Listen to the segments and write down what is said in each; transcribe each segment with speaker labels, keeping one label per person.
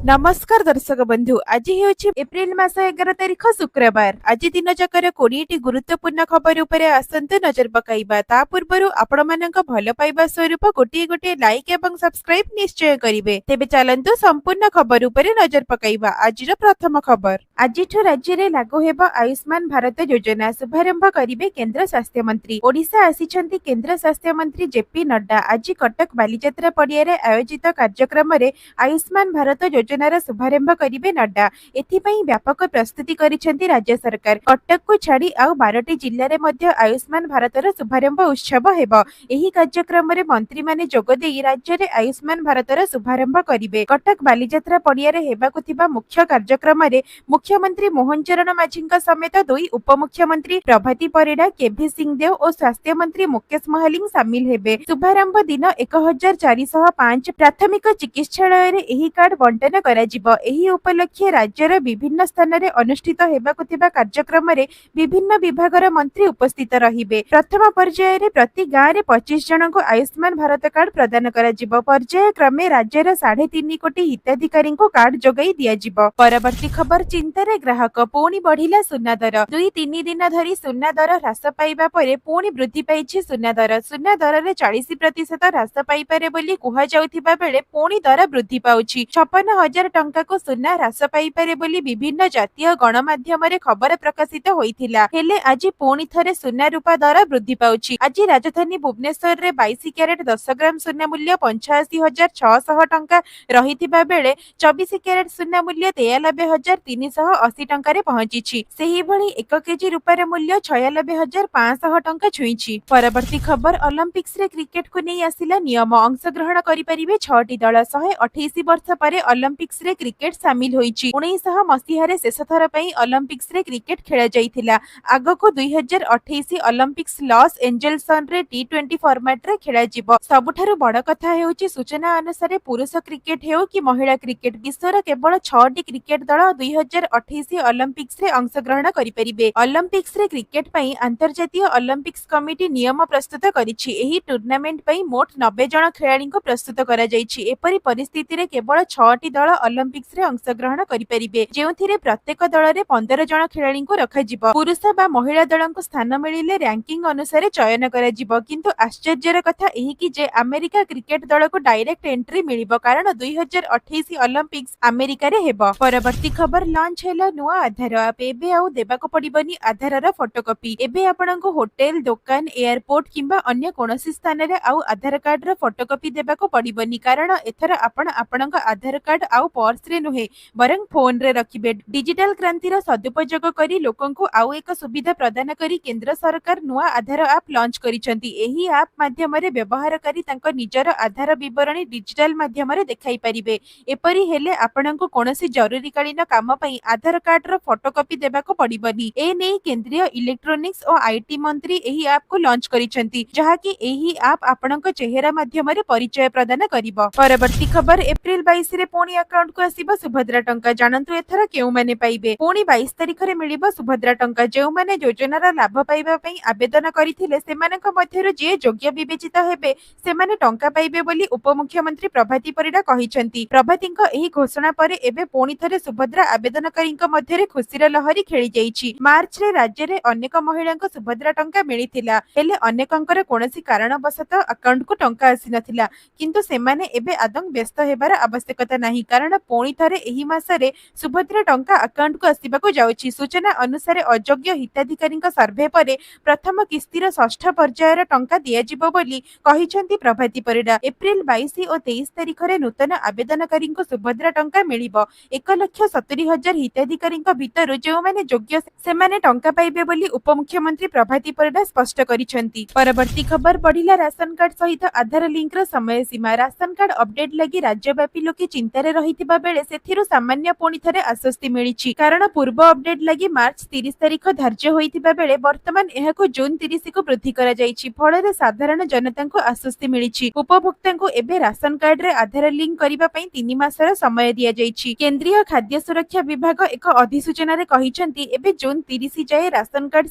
Speaker 1: नमस्कार दर्शक बंधु आज हेउछि एप्रिल मास 11 तारिख शुक्रवार। आज दिन जकर 20टी गुरुत्वपूर्ण खबर उपरे आसंतु नजर पकाइबा। ता पूर्वरु आपण मानक भल पाइबा स्वरूप गोटे गोटे लाइक एवं सब्सक्राइब निश्चय करिवे। तेबे चलंतु संपूर्ण खबर उपरे नजर पकाइबा। आजिर प्रथम खबर, आजिठु राज्य रे लागू हेबा आयुष्मान भारत योजना। शुभारंभ करिवे केंद्र स्वास्थ्य मंत्री। ओडिशा आसीछंती केंद्र स्वास्थ्य मंत्री जेपी नड्डा। आज कटक बालीजात्रा पड़िया रे आयोजित कार्यक्रम रे आयुष्मान भारत योजनार शुभारंभ करिवे नड्डा। एथिपई व्यापक प्रस्तुति करिसेंती राज्य सरकार। कटक को छाड़ी आउ 12टी जिल्ला रे मध्य आयुष्मान भारतर शुभारंभ उत्सव हेबो। एही कार्यक्रम रे मंत्री माने जोग देई राज्य रे आयुष्मान भारतर शुभारंभ करिवे। कटक बालीजात्रा पड़िया रे हेबाकु थिबा मुख्य कार्यक्रम रे मुख्यमंत्री मोहन चरण माझीଙ୍କ समेत दुई उपमुख्यमंत्री प्रभाती परिडा, केभी सिंहदेव और स्वास्थ्य मंत्री मुकेश महालिंग शामिल हेबे। शुभारंभ दिन 1405 प्राथमिक चिकित्सालय रे एही कार्ड बंटन कराजिबो। एही उपलक्ष्य राज्यर विभिन्न स्थान रे अनुष्ठित हेबाकु थिबा कार्यक्रम रे विभिन्न विभागर मंत्री उपस्थित रहिबे। प्रथम पर्याय रे प्रति गाँ रे 25 जन को आयुष्मान भारत कार्ड प्रदान कराजिबो। पर्याय क्रमे राज्यर 3.5 कोटी हिताधिकारी को कार्ड जोगाई दियाजिबो। परवर्ती खबर, चिंतारे ग्राहक पुणी बढ़िला सुना दर। 2-3 दिन धरी सुना दर ह्रास पाइबा परे पुणी वृद्धि पाइछि सुना दर। सुना दर रे 40% ह्रास पाइपारे बोली कुहा जाउथिबा बेले पुणी दर वृद्धि पाउछि। 56,000 टंका को सुना ह्रास पाइपारे बोली विभिन्न जातीय गणमाध्यम रे खबर प्रकाशित होइथिला। हेले आज पुणी थरे सुना रूपा दर वृद्धि पाउछि। आज राजधानी भुवनेश्वर रे 22 क्यारेट 10 ग्राम सुना मूल्य 85,600 टंका रहिथिबा बेले 24 क्यारेट सुना मूल्य 93,380 टंका रे पहुंचीछि। सेही भली 1 केजी रूपार मूल्य 96,500 टंका छुईछि। परवर्ती खबर, ओलंपिक्स रे क्रिकेट को नै आसिला नियम। अंशग्रहण करि परिबे 6टी दल। 128 वर्ष परे ओलंपिक्स रे क्रिकेट शामिल होईछि। 1900 मसीहा रे शेष थर पई ओलंपिक्स रे क्रिकेट खेला जाइथिला। आगको 2028 ओलंपिक्स लॉस एंजेल्सन रे T20 फॉर्मेट रे खेला जिवो। सबुठारु बड़ कथा हेउछि सूचना अनुसार पुरुष क्रिकेट हेउ कि महिला क्रिकेट विश्वर केवल 6टी क्रिकेट दल 2028 ओलंपिक्स रे अंशग्रहण करि परिबे। ओलंपिक्स रे क्रिकेट पई अंतर्जातीय ओलंपिक्स कमिटी नियम प्रस्तुत करिछि। एही टूर्नामेंट पई मोट 90 जन खेलाड़ी को प्रस्तुत करा जाइछि। एपरि परिस्थिति रे केवल 6टी दल ओलंपिक्स रे अंशग्रहण करि परिबे, जेउथिरे प्रत्येक दल रे 15 जन खेलाड़ी को रखा जिवो। पुरुष बा महिला दल को स्थान मिलिले रैंकिंग अनुसार चयन करा जिवो। किंतु आश्चर्यर कथा एही कि जे अमेरिका क्रिकेट दल को डायरेक्ट एंट्री मिलिबो, कारण 2028 ओलंपिक्स अमेरिका रे हेबो। परवर्ती खबर, लॉन्च हैला नुआ आधार ऐप। एबे आउ देबाको पडिबनी आधारर फोटोकॉपी। एबे आपनको होटल, दुकान, एयरपोर्ट किंबा अन्य कोनोसी स्थान रे आउ आधार कार्ड रो फोटोकॉपी देबाको पडिबनी, कारण एथर आपनका आधार कार्ड आउ पर्स रे नुहे बरं फोन रे रखिबे। डिजिटल क्रांतिर सदुपयोग करी लोकंकु आउ एक सुविधा प्रदान करी केंद्र सरकार नुआ आधार ऐप लॉन्च करिसंती। एही ऐप माध्यम रे व्यवहारकारी तांको निजर आधार विवरणी डिजिटल माध्यम रे देखाई परिबे। एपरि हेले आपनको कोनोसी जरूरीकालीन काम पई आधार कार्ड रो फोटोकॉपी देबाको पडिबनी। ए नै केंद्रीय इलेक्ट्रोनिक्स और आईटी मंत्री एही ऐप को लॉन्च करिसंती, जहा कि एही ऐप आपनको चेहरा माध्यम रे परिचय प्रदान करिवो। परवर्ती खबर, एप्रिल 22 रे पुणी अकाउंट को आसीबो सुभद्रा टंका। जानंतु एथरा केउ माने पाइबे। पुणी 22 तारिख रे मिलिबो सुभद्रा टंका। जेउ माने योजनार लाभ पाइबा पई आवेदन करिथिले सेमानक मध्यरु जे योग्य विवेचित हेबे सेमाने टंका पाइबे बोली उपमुख्यमंत्री प्रभाती परिडा कहिसंती। प्रभातींक एही घोषणा परे एबे पुणी थरे सुभद्रा आवेदनकारींक मध्यरे खुशीर लहरी खेली जाइछि। मार्च रे राज्य रे अनेक महिलांक सुभद्रा टंका मिलिथिला, हेले अनेकंकर कोनोसी कारणवशत अकाउंट को टंका आसी नथिला। किंतु सेमाने एबे आदम व्यस्त हेबार आवश्यकता नाही, कारण पुणी थरे एही मासरे सुभद्रा टंका अकाउंट को आसीबाको जाउछि। सूचना अनुसार अयोग्य हिताधिकारींक सर्वे परे प्रथम किस्तीर षष्ठ पर्यायर टंका दियाजिबो बोली कहिसंती प्रभाती परिडा। एप्रिल 22 और 23 तारिख रे नूतन आवेदनकारींक सुभद्रा टंका मिलिबो। 1,70,000 हिताधिकारींक भितरु जेउ माने योग्य सेमाने टंका पाइबे बोली उपमुख्यमंत्री प्रभाती परिडा स्पष्ट करिसंती। परवर्ती खबर, बढ़िला राशन कार्ड सहित आधार लिंक रो समय सीमा। राशन कार्ड अपडेट लगी राज्यव्यापी लोके चिंतारे रहिथिबा बेले सेथिरु सामान्य पुणी थरे आश्वस्ति मिलिछि, कारण पूर्व अपडेट लगी मार्च 30 तारिख धार्य होइथिबा बेले वर्तमान एहाको जून 30 को वृद्धि करा जाइछि। फଳରେ साधारण जनता को आश्वस्ति मिलिछि। उपभोक्ता को एबे राशन कार्ड रे आधार लिंक करिबा पई 3 मासर समय दिया जाइछि। केंद्रीय खाद्य सुरक्षा विभाग ବିଭାଗ ଏକ ଅଧିସୂଚନାରେ କହିଛନ୍ତି ଏବେ ଜୁନ୍ 30 ଯାଏ ରାସନ କାର୍ଡ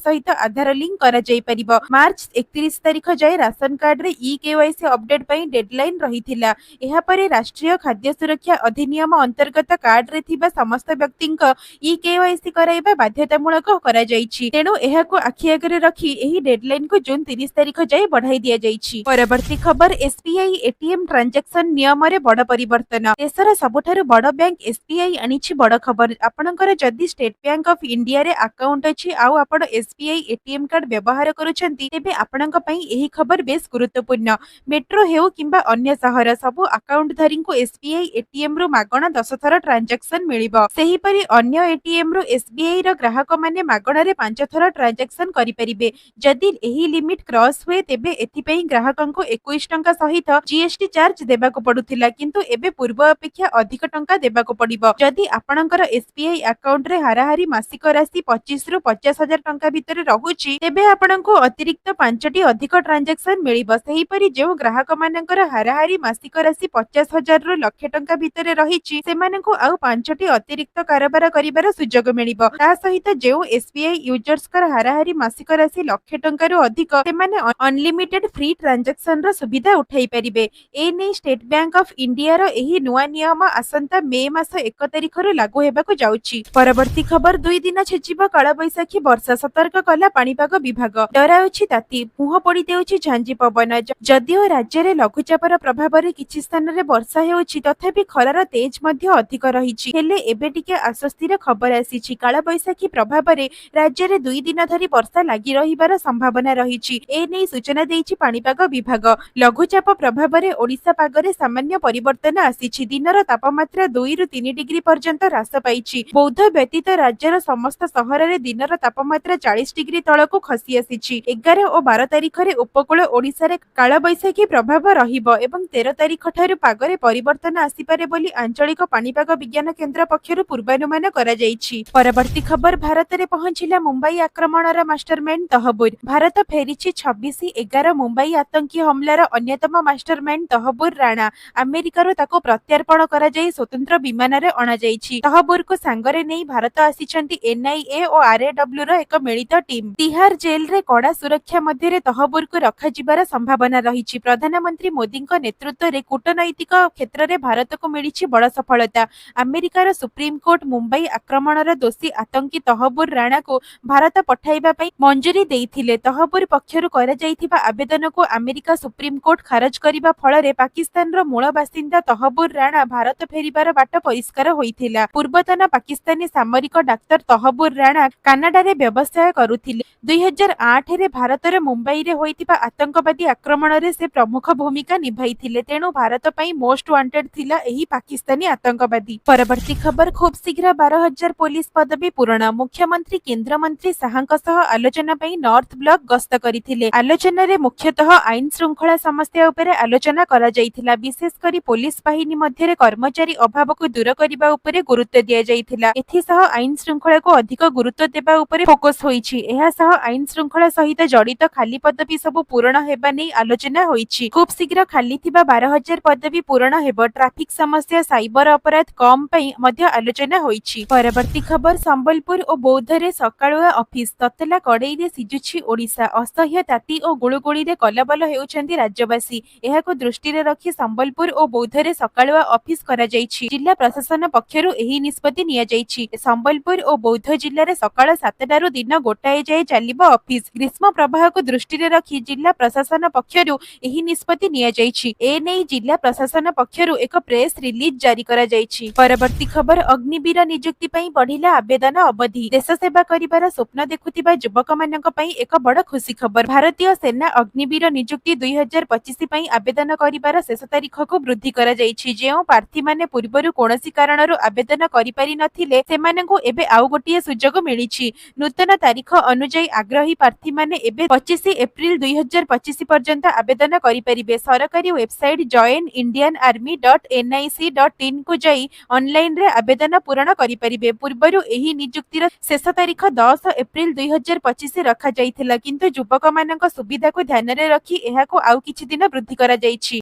Speaker 1: ସହିତ ଆଧାର ଲିଙ୍କ କରାଯାଇ ପାରିବ। ମାର୍ଚ୍ଚ 31 ତାରିଖ ଯାଏ ରାସନ କାର୍ଡରେ ଇକେୱାଇସି ଅପଡେଟ ପାଇଁ ଡେଡଲାଇନ ରହିଥିଲା। ଏହାପରେ ରାଷ୍ଟ୍ରୀୟ ଖାଦ୍ୟ ସୁରକ୍ଷା ଅଧିନିୟମ ଅନ୍ତର୍ଗତ କାର୍ଡରେ ଥିବା ସମସ୍ତ ବ୍ୟକ୍ତିଙ୍କ ଇକେୱାଇସି କରାଇବା ବାଧ୍ୟତାମୂଳକ କରାଯାଇଛି। ତେଣୁ ଏହାକୁ ଆଖି ଆଗରେ ରଖି ଏହି ଡେଡଲାଇନକୁ ଜୁନ୍ 30 ତାରିଖ ଯାଏ ବଢାଇ ଦିଆଯାଇଛି। ପରବର୍ତ୍ତୀ ଖବର ଏସବିଆଇ ଏଟିଏମ ଟ୍ରାଞ୍ଜାକ୍ସନ ନିୟମରେ ବଡ ପରିବର୍ତ୍ତନ। ଦେଶର ସବୁଠାରୁ ବଡ ବ୍ୟାଙ୍କ ଏସବିଆଇ ଆଣିଛି ବଡ ଖବର। ଆପଣଙ୍କର ଯଦି ଷ୍ଟେଟ ବ୍ୟାଙ୍କ ଅଫ ଇଣ୍ଡିଆରେ ଆକାଉଣ୍ଟ ଅଛି ଆଉ ଆପଣ ଏସବିଆଇ ଏଟିଏମ କାର୍ଡ ବ୍ୟବହାର କରୁଛନ୍ତି ତେବେ ଆପଣଙ୍କ ପାଇଁ ଏହି ଖବର ବେଶ ଗୁରୁତ୍ୱପୂର୍ଣ୍ଣ। ମେଟ୍ରୋ ହେଉ କିମ୍ବା ଅନ୍ୟ ସହର ସବୁ ଆକାଉଣ୍ଟଧାରୀଙ୍କୁ ଏସବିଆଇ ଏଟିଏମ ରୁ ମାଗଣା 10 ଥର ଟ୍ରାଞ୍ଜାକ୍ସନ ମିଳିବ। ସେହିପରି ଅନ୍ୟ ଏଟିଏମ ରୁ ଏସବିଆଇ ର ଗ୍ରାହକମାନେ ମାଗଣାରେ 5 ଥର ଟ୍ରାଞ୍ଜାକ୍ସନ କରିପାରିବେ। ଯଦି ଏହି ଲିମିଟ କ୍ରସ ହୁଏ ତେବେ ଏଥିପାଇଁ ଗ୍ରାହକଙ୍କୁ 21 ଟଙ୍କା ସହିତ ଜିଏସଟି ଚାର୍ଜ ଦେବାକୁ ପଡୁଥିଲା କିନ୍ତୁ ଏବେ ପୂର୍ବ ଅପେକ୍ଷା ଅଧିକ ଟଙ୍କା ଦେବାକୁ ପଡିବ। ଯଦି ଆପଣଙ୍କର ଏସବିଆଇ ଆକାଉଣ୍ଟରେ ହାରାହାରି ମାସିକ ରାଶି 25 ରୁ 50 ହଜାର ଟଙ୍କା ଭିତରେ ରହୁଛି ତେବେ ଆପଣଙ୍କୁ ଅତିରିକ୍ତ 5ଟି ଅଧିକ ଟ୍ରାଞ୍ଜାକ୍ସନ ମିଳିବ। ସେହିପରି ଯେଉଁ ଗ୍ରାହକମାନଙ୍କର ହାରାହାରି ମାସିକ ରାଶି 50 ହଜାରରୁ ଲକ୍ଷେ ଟଙ୍କା ଭିତରେ ରହିଛି ସେମାନଙ୍କୁ ଆଉ 5ଟି ଅତିରିକ୍ତ କାରବାର କରିବାର ସୁଯୋଗ ମିଳିବ। ତା ସହିତ ଯେଉଁ ଏସବିଆଇ ୟୁଜର୍ସଙ୍କର ହାରାହାରି ମାସିକ ରାଶି ଲକ୍ଷେ ଟଙ୍କାରୁ ଅଧିକ ସେମାନେ ଅନଲିମିଟେଡ ଫ୍ରି ଟ୍ରାଞ୍ଜାକ୍ସନର ସୁବିଧା ଉଠାଇ ପାରିବେ। ଏନେଇ ଷ୍ଟେଟ ବ୍ୟାଙ୍କ ଅଫ ଇଣ୍ଡିଆର ଏହି ନୂଆ ନିୟମ ଆସନ୍ତା ମେ ମାସ 1 ତାରିଖରୁ ଲାଗୁ ହେବାକୁ ଯାଉଛି। ପରବର୍ତ୍ତୀ ଖବର 2 ଦିନ ଛେଚିବ କାଳବୈଶାଖୀ ବର୍ଷା ସତର୍କ କଲା ପାଣିପାଗ ବିଭାଗ। ଡରାଉଛି ତାତି ମୁହଁ ପୋଡ଼ି ଦେଉଛି ଝାଞ୍ଜି ପବନ। ଯଦିଓ ରାଜ୍ୟରେ ଲଘୁଚାପର ପ୍ରଭାବରେ କିଛି ସ୍ଥାନରେ ବର୍ଷା ହେଉଛି ତଥାପି ଖରାର ତେଜ ମଧ୍ୟ ଅଧିକ ରହିଛି। ହେଲେ ଏବେ ଟିକେ ଆଶ୍ୱସ୍ତିର ଖବର ଆସିଛି। କାଳବୈଶାଖୀ ପ୍ରଭାବରେ ରାଜ୍ୟରେ 2 ଦିନ ଧରି ବର୍ଷା ଲାଗି ରହିବାର ସମ୍ଭାବନା ରହିଛି। ଏନେଇ ସୂଚନା ଦେଇଛି ପାଣିପାଗ ବିଭାଗ। ଲଘୁଚାପ ପ୍ରଭାବରେ ଓଡ଼ିଶା ପାଗରେ ସାମାନ୍ୟ ପରିବର୍ତ୍ତନ ଆସିଛି। ଦିନର ତାପମାତ୍ରା 2 ରୁ 3 ଡିଗ୍ରୀ ପର୍ଯ୍ୟନ୍ତ ହ୍ରାସ ପାଇଛି। ବୌଦ୍ଧ ବ୍ୟତୀତ ରାଜ୍ୟର ସମସ୍ତ ସହରରେ ଦିନର ତାପମାତ୍ରା 40 ଡିଗ୍ରୀ ତଳକୁ ଖସି ଆସିଛି। 11 ଓ 12 ତାରିଖରେ ଉପକୂଳ ଓଡ଼ିଶାରେ କାଳବୈଶାଖୀ ପ୍ରଭାବ ରହିବ ଏବଂ 13 ତାରିଖ ଠାରୁ ପାଗରେ ପରିବର୍ତ୍ତନ ଆସିପାରେ ବୋଲି ଆଞ୍ଚଳିକ ପାଣିପାଗ ବିଜ୍ଞାନ କେନ୍ଦ୍ର ପକ୍ଷରୁ ପୂର୍ବାନୁମାନ କରାଯାଇଛି। ପରବର୍ତ୍ତୀ ଖବର ଭାରତରେ ପହଞ୍ଚିଲା ମୁମ୍ବାଇ ଆକ୍ରମଣର ମାଷ୍ଟରମାଇଣ୍ଡ ତହବୁର। ଭାରତ ଫେରିଛି 26/11 ମୁମ୍ବାଇ ଆତଙ୍କୀ ହମଲାର ଅନ୍ୟତମ ମାଷ୍ଟରମାଇଣ୍ଡ ତହବୁର ରାଣା। ଆମେରିକାରୁ ତାକୁ ପ୍ରତ୍ୟାର୍ପଣ କରାଯାଇ ସ୍ୱତନ୍ତ୍ର ବିମାନରେ ଅଣାଯାଇଛି। ତହବୁରକୁ ସାଙ୍ଗରେ ନେଇ ଭାରତ ଆସିଛନ୍ତି ଏନଆଇଏ ଓ ଆରଏଡବ୍ଲ୍ୟୁର ଏକ ମିଳିତ ଟିମ୍। ତିହାର ଜେଲରେ କଡ଼ା ସୁରକ୍ଷା ମଧ୍ୟରେ ତହବୁରକୁ ରଖାଯିବାର ସମ୍ଭାବନା ରହିଛି। ପ୍ରଧାନମନ୍ତ୍ରୀ ମୋଦିଙ୍କ ନେତୃତ୍ୱରେ କୂଟନୈତିକ କ୍ଷେତ୍ରରେ ଭାରତକୁ ମିଳିଛି ବଡ଼ ସଫଳତା। ଆମେରିକାର ସୁପ୍ରିମକୋର୍ଟ ମୁମ୍ବାଇ ଆକ୍ରମଣର ଦୋଷୀ ଆତଙ୍କୀ ତହବୁର ରାଣାକୁ ଭାରତ ପଠାଇବା ପାଇଁ ମଞ୍ଜୁରି ଦେଇଥିଲେ। ତହବୁର ପକ୍ଷରୁ କରାଯାଇଥିବା ଆବେଦନକୁ ଆମେରିକା ସୁପ୍ରିମକୋର୍ଟ ଖାରଜ କରିବା ଫଳରେ ପାକିସ୍ତାନର ମୂଳ ବାସିନ୍ଦା ତହବୁର ରାଣା ଭାରତ ଫେରିବାର ବାଟ ପରିଷ୍କାର ହୋଇଥିଲା। ପୂର୍ବତନ ପାକିସ୍ତାନୀ ସାମରିକ ଡାକ୍ତର ତହବୁର ରାଣା କାନାଡାରେ ବ୍ୟବସାୟ କରୁଥିଲେ। 2008ରେ ଭାରତର ମୁମ୍ବାଇରେ ହୋଇଥିବା ଆତଙ୍କବାଦୀ ଆକ୍ରମଣରେ ସେ ପ୍ରମୁଖ ଭୂମିକା ନିଭାଇଥିଲେ। ତେଣୁ ଭାରତ ପାଇଁ ମୋଷ୍ଟ ୱାଣ୍ଟେଡ୍ ଥିଲା ଏହି ପାକିସ୍ତାନୀ ଆତଙ୍କବାଦୀ। ପରବର୍ତ୍ତୀ ଖବର ଖୁବ୍ ଶୀଘ୍ର 12,000 ପୋଲିସ ପଦବୀ ପୂରଣ। ମୁଖ୍ୟମନ୍ତ୍ରୀ କେନ୍ଦ୍ରମନ୍ତ୍ରୀ ଶାହାଙ୍କ ସହ ଆଲୋଚନା ପାଇଁ ନର୍ଥ ବ୍ଲକ ଗସ୍ତ କରିଥିଲେ। ଆଲୋଚନାରେ ମୁଖ୍ୟତଃ ଆଇନ ଶୃଙ୍ଖଳା ସମସ୍ୟା ଉପରେ ଆଲୋଚନା କରାଯାଇଥିଲା। ବିଶେଷ କରି ପୋଲିସ ବାହିନୀ ମଧ୍ୟରେ କର୍ମଚାରୀ ଅଭାବକୁ ଦୂର କରିବା ଉପରେ ଗୁରୁତ୍ୱ ଦିଆଯାଇଥିଲା। ଏଥିସହ ଆଇନ ଶୃଙ୍ଖଳାକୁ ଅଧିକ ଗୁରୁତ୍ୱ ଦେବା ଉପରେ ଫୋକସ ହୋଇଛି। ଏହା ସହ ଆଇନ ଶୃଙ୍ଖଳା ସହିତ ଜଡ଼ିତ ଖାଲି ପଦବୀ ସବୁ ପୂରଣ ହେବା ନେଇ ଆଲୋଚନା ହୋଇଛି। ଖୁବ୍ ଶୀଘ୍ର ଖାଲି ଥିବା 12,000 ପଦବୀ ପୂରଣ ହେବ। ଟ୍ରାଫିକ ସମସ୍ୟା ସାଇବର ଅପରାଧ କମ ପାଇଁ ମଧ୍ୟ ଆଲୋଚନା ହୋଇଛି। ପରବର୍ତ୍ତୀ ଖବର ସମ୍ବଲପୁର ଓ ବୌଦ୍ଧରେ ସକାଳୁଆ ଅଫିସ ତତଲା କଡ଼େଇରେ ସିଝୁଛି ଓଡ଼ିଶା। ଅସହ୍ୟ ତାତି ଓ ଗୁଳୁଗୁଳିରେ କଲବଲ ହେଉଛନ୍ତି ରାଜ୍ୟବାସୀ। ଏହାକୁ ଦୃଷ୍ଟିରେ ରଖି ସମ୍ବଲପୁର ଓ ବୌଦ୍ଧରେ ସକାଳୁଆ ଅଫିସ କରାଯାଇଛି। ଜିଲ୍ଲା ପ୍ରଶାସନ ପକ୍ଷରୁ ଏହି ନିଷ୍ପତ୍ତି ନିଆଯାଇଛି। ସମ୍ବଲପୁର ଓ ବୌଦ୍ଧ ଜିଲ୍ଲାରେ ସକାଳ 7ଟାରୁ ଦିନ 1ଟାଏ ଯାଏ ଚାଲିବ ଅଫିସ। ଗ୍ରୀଷ୍ମ ପ୍ରବାହକୁ ଦୃଷ୍ଟିରେ ରଖି ଜିଲ୍ଲା ପ୍ରଶାସନ ପକ୍ଷରୁ ଏହି ନିଷ୍ପତ୍ତି ନିଆଯାଇଛି। ଏନେଇ ଜିଲ୍ଲା ପ୍ରଶାସନ ପକ୍ଷରୁ ଏକ ପ୍ରେସ ରିଲିଜ ଜାରି କରାଯାଇଛି। ପରବର୍ତ୍ତୀ ଖବର ଅଗ୍ନିବୀର ନିଯୁକ୍ତି ପାଇଁ ବଢିଲା ଆବେଦନ ଅବଧି। ଦେଶ ସେବା କରିବାର ସ୍ୱପ୍ନ ଦେଖୁଥିବା ଯୁବକମାନଙ୍କ ପାଇଁ ଏକ ବଡ଼ ଖୁସି ଖବର। ଭାରତୀୟ ସେନା ଅଗ୍ନିବୀର ନିଯୁକ୍ତି 2025 ପାଇଁ ଆବେଦନ କରିବାର ଶେଷ ତାରିଖକୁ ବୃଦ୍ଧି କରାଯାଇଛି। ଯେଉଁ ପ୍ରାର୍ଥୀମାନେ ପୂର୍ବରୁ କୌଣସି କାରଣରୁ ଆବେଦନ କରିପାରି ନଥିଲେ ସେମାନଙ୍କୁ ଏବେ ଆଉ ଗୋଟିଏ ସୁଯୋଗ ମିଳିଛି। ନୂତନ ତାରିଖ ଅନୁଯାୟୀ ଆଗ୍ରହୀ ପ୍ରାର୍ଥୀମାନେ ଏବେ 25 ଏପ୍ରିଲ 2025 ପର୍ଯ୍ୟନ୍ତ ଆବେଦନ କରିପାରିବେ। ସରକାରୀ ୱେବସାଇଟ joinindianarmy.nic.in କୁ ଯାଇ ଅନଲାଇନରେ ଆବେଦନ ପୂରଣ କରିପାରିବେ। ପୂର୍ବରୁ ଏହି ନିଯୁକ୍ତିର ଶେଷ ତାରିଖ 10 ଏପ୍ରିଲ 2025 ରଖାଯାଇଥିଲା କିନ୍ତୁ ଯୁବକମାନଙ୍କ ସୁବିଧାକୁ ଧ୍ୟାନରେ ରଖି ଏହାକୁ ଆଉ କିଛି ଦିନ ବୃଦ୍ଧି କରାଯାଇଛି।